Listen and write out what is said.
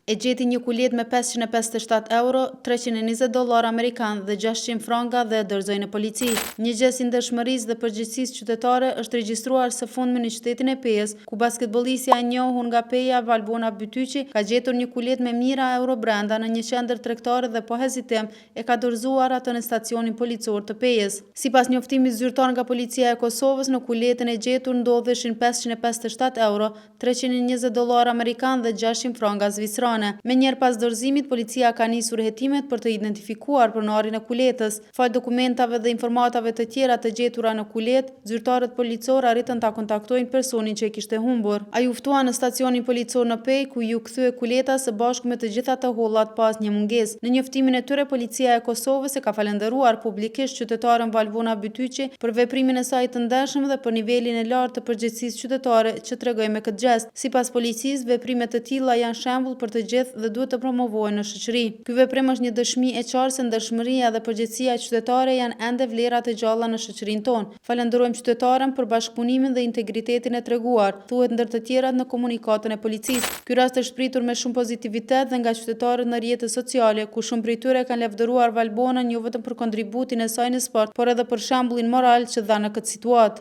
E gjeti një kulet me 557 euro, 320 dolar amerikan dhe 600 franga dhe dorëzoi në polici. Një gjes i ndershmërisë dhe përgjegjësisë qytetare është regjistruar së fundmi në qytetin e Pejës, ku basketbolistja e njohur nga Peja Valbona Bytyqi ka gjetur një kulet me mijëra euro brenda në një qendër tregtare dhe pa hezitim e ka dorëzuar atë në stacionin policor të Pejës. Sipas njoftimit zyrtar nga policia e Kosovës, në kuletën e gjetur ndodheshin 557 euro, 320 dolar amerikan dhe 600 franga zvicerane. Me njerë pas dorëzimit, policia ka nisur hetimet për të identifikuar pronarin e kuletës. Fal dokumentave dhe informatave të tjera të gjetura në kulet, zyrtarët policor arritën ta kontaktojnë personin që e kishte humbur. Ai u ftua në stacionin policor në Pejë, ku ju kthye kuleta së bashku me të gjitha të hollat pas një mungesë. Në njoftimin e tyre, policia e Kosovës e ka falendëruar publikisht qytetaren Valbona Bytyqi për veprimin e saj të ndershëm dhe për nivelin e lartë të përgjegjësisë qytetare që tregoi me këtë gjest. Sipas policisë, veprime të tilla janë shembull për të gjithë dhe duhet të promovohen në shoqëri. Ky veprim është një dëshmi e qartë se ndershmëria dhe përgjegjësia qytetare janë ende vlera të gjalla në shoqërinë tonë. Falenderojmë qytetaren për bashkëpunimin dhe integritetin e treguar, thuhet ndër të tjerat në komunikatën e policisë. Ky rast është pritur me shumë pozitivitet dhe nga qytetarët në rrjetet sociale, ku shumë prej tyre kanë lavdëruar Valbonën jo vetëm për kontributin e saj në sport, por edhe për shembullin moral që dha në këtë situatë.